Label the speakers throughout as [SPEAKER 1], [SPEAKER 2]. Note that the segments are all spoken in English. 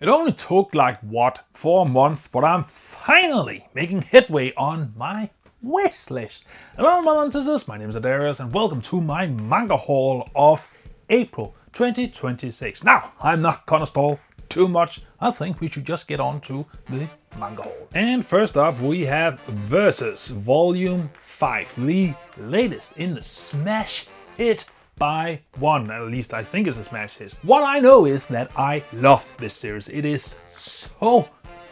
[SPEAKER 1] It only took like, what, 4 months, but I'm finally making headway on my wish list. Hello, brothers and sisters, my name is Daidarius and welcome to my manga haul of April 2026. Now, I'm not gonna stall too much. I think we should just get on to the manga haul. And first up, we have Versus Volume 5, the latest in the smash hit by one, at least I think it's a smash hit. What I know is that I love this series. It is so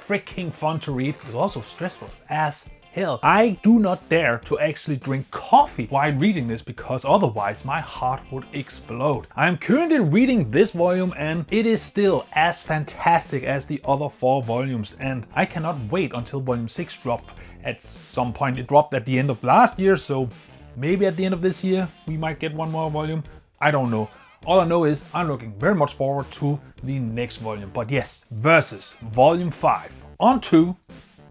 [SPEAKER 1] freaking fun to read. It's also stressful as hell. I do not dare to actually drink coffee while reading this because otherwise my heart would explode. I am currently reading this volume and it is still as fantastic as the other 4 volumes, and I cannot wait until volume 6 dropped at some point. It dropped at the end of last year, so maybe at the end of this year we might get one more volume. I don't know. All I know is I'm looking very much forward to the next volume. But yes, Versus Volume 5. On to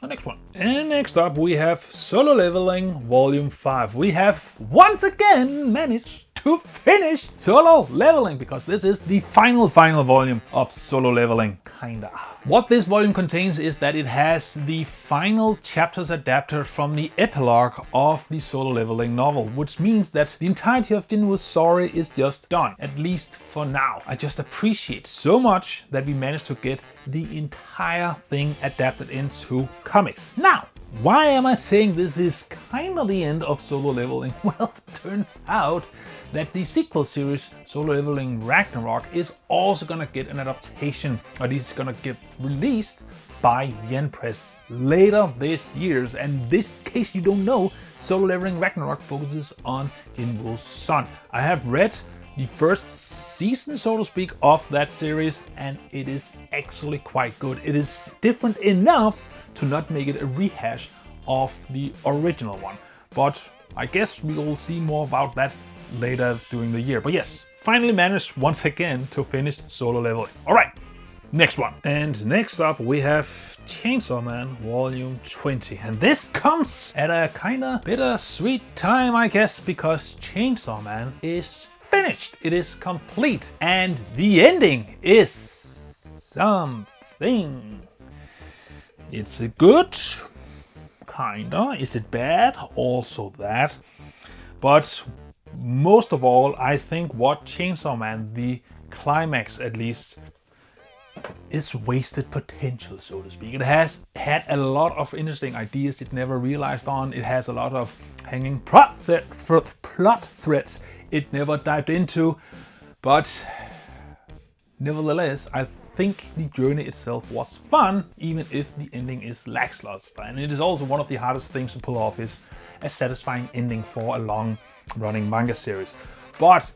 [SPEAKER 1] the next one. And next up we have Solo Leveling Volume 5. We have once again managed to finish Solo Leveling because this is the final volume of Solo Leveling, kinda. What this volume contains is that it has the final chapters adapted from the epilogue of the Solo Leveling novel, which means that the entirety of Jinwoo's story is just done, at least for now. I just appreciate so much that we managed to get the entire thing adapted into comics. Now, why am I saying this is kind of the end of Solo Leveling? Well, it turns out that the sequel series, Solo Leveling Ragnarok, is also gonna get an adaptation, or at least it's gonna get released by Yen Press later this year. And this case you don't know, Solo Leveling Ragnarok focuses on Jinwoo's son. I have read the first season, so to speak, of that series, and it is actually quite good. It is different enough to not make it a rehash of the original one, but I guess we will see more about that later during the year. But yes, finally managed once again to finish Solo Leveling. Alright, next one. And next up we have Chainsaw Man Volume 20. And this comes at a kinda bittersweet time, I guess, because Chainsaw Man is finished. It is complete. And the ending is something. It's good, kinda. Is it bad? Also that. But most of all, I think what Chainsaw Man, the climax at least, is wasted potential, so to speak. It has had a lot of interesting ideas it never realized on. It has a lot of hanging plot threads it never dived into. But nevertheless, I think the journey itself was fun, even if the ending is lackluster. And it is also one of the hardest things to pull off, is a satisfying ending for a long running manga series. But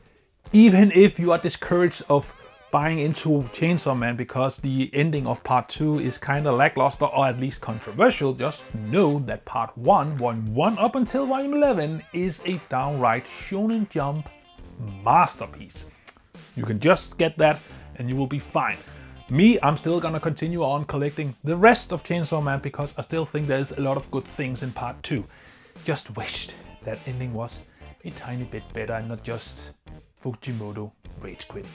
[SPEAKER 1] even if you are discouraged of buying into Chainsaw Man because the ending of part 2 is kind of lackluster, or at least controversial, just know that part 1, volume 1 up until volume 11, is a downright Shonen Jump masterpiece. You can just get that and you will be fine. Me, I'm still gonna continue on collecting the rest of Chainsaw Man because I still think there's a lot of good things in part 2. Just wished that ending was a tiny bit better and not just Fujimoto rage quit.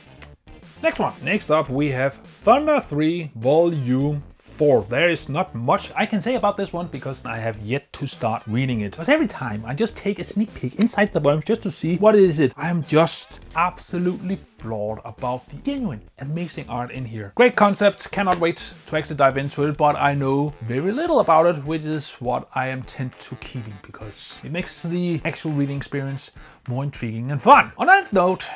[SPEAKER 1] Next one. Next up we have Thunder 3 Volume 4. There is not much I can say about this one because I have yet to start reading it. Because every time I just take a sneak peek inside the volumes just to see what is it, I am just absolutely floored about the genuine amazing art in here. Great concept, cannot wait to actually dive into it, but I know very little about it, which is what I am tend to keeping because it makes the actual reading experience more intriguing and fun. On that note,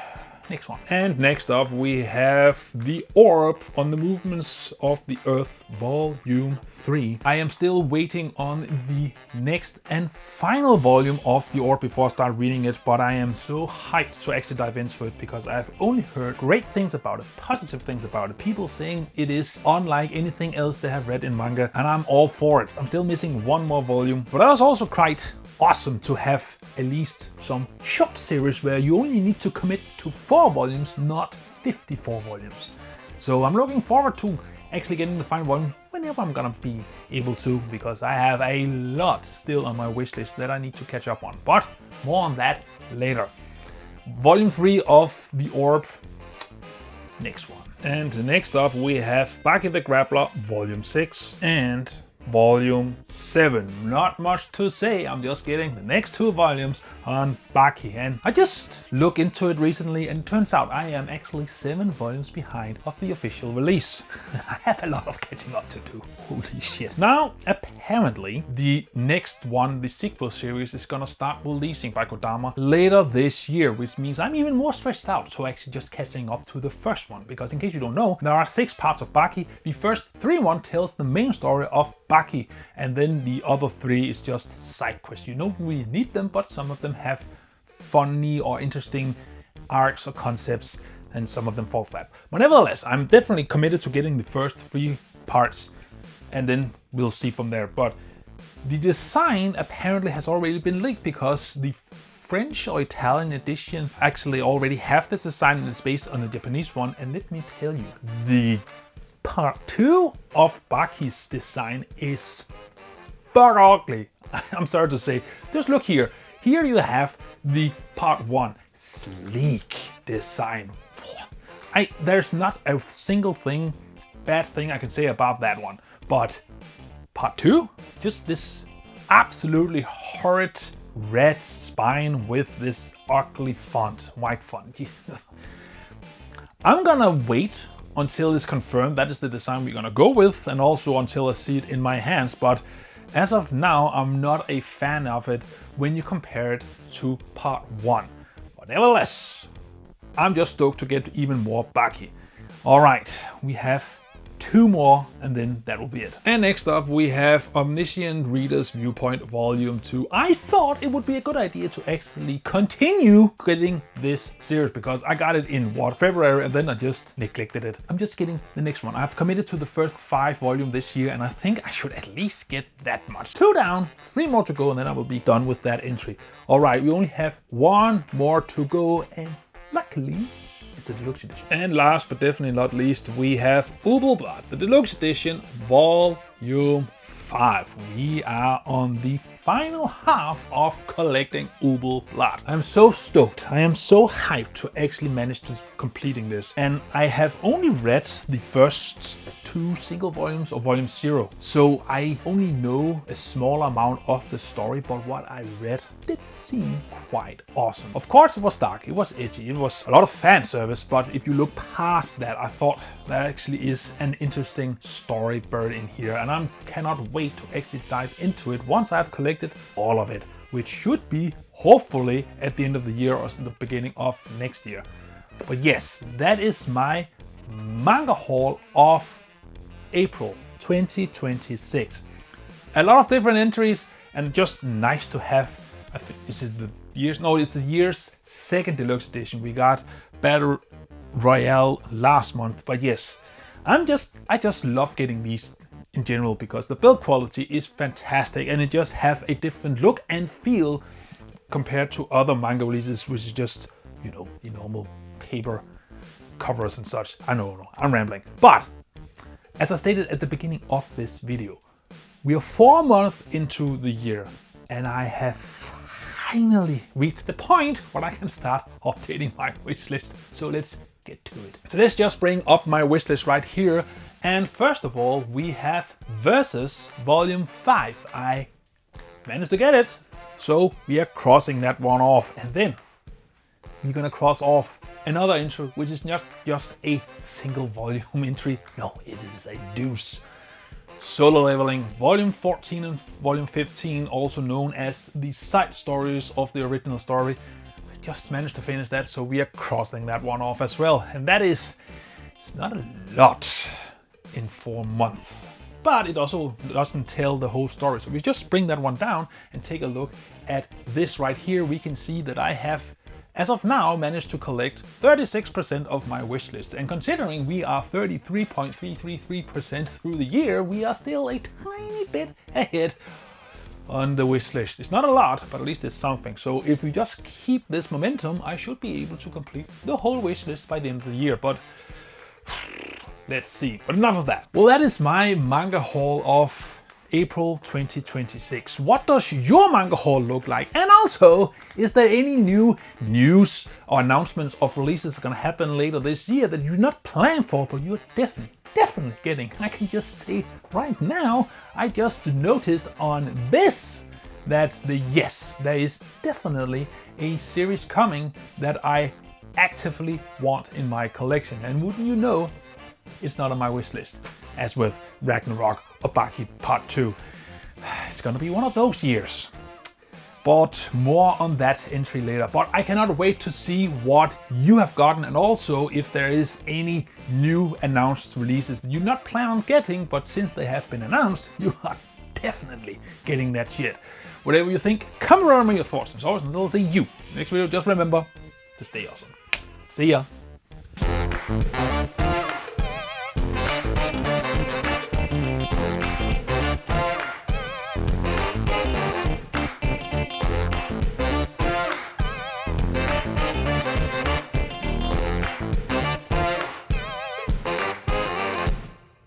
[SPEAKER 1] next one. And next up we have The Orb on the Movements of the Earth Volume 3. I am still waiting on the next and final volume of The Orb before I start reading it, but I am so hyped to actually dive into it because I've only heard great things about it, positive things about it, people saying it is unlike anything else they have read in manga, and I'm all for it. I'm still missing one more volume, but that was also quite awesome to have at least some short series where you only need to commit to 4 volumes, not 54 volumes. So I'm looking forward to actually getting the final volume whenever I'm gonna be able to, because I have a lot still on my wish list that I need to catch up on. But more on that later. Volume 3 of The Orb, next one. And next up we have Baki the Grappler Volume 6 and Volume 7. Not much to say, I'm just getting the next 2 volumes on Baki. And I just looked into it recently and it turns out I am actually 7 volumes behind of the official release. I have a lot of catching up to do. Holy shit. Now, apparently, the next one, the sequel series, is gonna start releasing by Kodama later this year, which means I'm even more stressed out to actually just catching up to the first one. Because in case you don't know, there are 6 parts of Baki. The first 3 tells the main story of Baki, and then the other 3 is just side quests. You don't really need them, but some of them have funny or interesting arcs or concepts, and some of them fall flat. But nevertheless, I'm definitely committed to getting the first 3 parts, and then we'll see from there. But the design apparently has already been leaked because the French or Italian edition actually already have this design and it's based on the Japanese one. And let me tell you, the part 2 of Baki's design is fuck ugly. I'm sorry to say. Just look here. Here you have the part 1 sleek design. There's not a single bad thing I can say about that one. But part 2, just this absolutely horrid red spine with this ugly font, white font. I'm gonna wait until it's confirmed that is the design we're gonna go with, and also until I see it in my hands. But as of now, I'm not a fan of it when you compare it to part 1. But nevertheless, I'm just stoked to get even more Baki. All right, we have 2 more and then that will be it. And next up we have Omniscient Reader's Viewpoint Volume 2. I thought it would be a good idea to actually continue getting this series because I got it in February and then I just neglected it. I'm just getting the next one. I've committed to the first 5 volumes this year and I think I should at least get that much. 2 down, 3 more to go and then I will be done with that entry. All right, we only have 1 more to go and luckily it's the deluxe edition. And last but definitely not least, we have Übel, the deluxe edition, Volume 5. We are on the final half of collecting Übel. I'm so stoked. I am so hyped to actually manage to completing this. And I have only read the first 2 single volumes of Volume 0. So I only know a small amount of the story, but what I read did seem quite awesome. Of course it was dark, it was edgy, it was a lot of fan service, but if you look past that, I thought there actually is an interesting story buried in here, and I cannot wait to actually dive into it once I've collected all of it, which should be hopefully at the end of the year or the beginning of next year. But yes, that is my manga haul of April 2026. A lot of different entries and just nice to have. I think this is the year's 2nd deluxe edition. We got Battle Royale last month, but yes, I just love getting these in general because the build quality is fantastic and it just have a different look and feel compared to other manga releases, which is just, you know, the normal paper covers and such. I know, I'm rambling. But as I stated at the beginning of this video, we are 4 months into the year and I have finally reached the point where I can start updating my wishlist. So let's get to it. So let's just bring up my wishlist right here. And first of all, we have Versus Volume 5. I managed to get it. So we are crossing that one off. And then we're gonna cross off another entry, which is not just a single volume entry. No, it is a deuce. Solo Leveling Volume 14 and Volume 15, also known as the side stories of the original story. I just managed to finish that, so we are crossing that one off as well. And that is, it's not a lot in 4 months, but it also doesn't tell the whole story. So we just bring that one down and take a look at this right here. We can see that I have, as of now, managed to collect 36% of my wish list. And considering we are 33.333% through the year, we are still a tiny bit ahead on the wish list. It's not a lot, but at least it's something. So if we just keep this momentum, I should be able to complete the whole wish list by the end of the year. But let's see. But enough of that. Well, that is my manga haul of April 2026. What does your manga haul look like? And also, is there any new news or announcements of releases that are going to happen later this year that you're not planning for, but you're definitely getting? I can just say right now, I just noticed on this that there is definitely a series coming that I actively want in my collection. And wouldn't you know, it's not on my wish list, as with Ragnarok or Baki Part 2. It's gonna be one of those years. But more on that entry later. But I cannot wait to see what you have gotten, and also if there is any new announced releases that you not plan on getting, but since they have been announced, you are definitely getting that shit. Whatever you think, come around with your thoughts. As always, until I see you next video, just remember to stay awesome. See ya.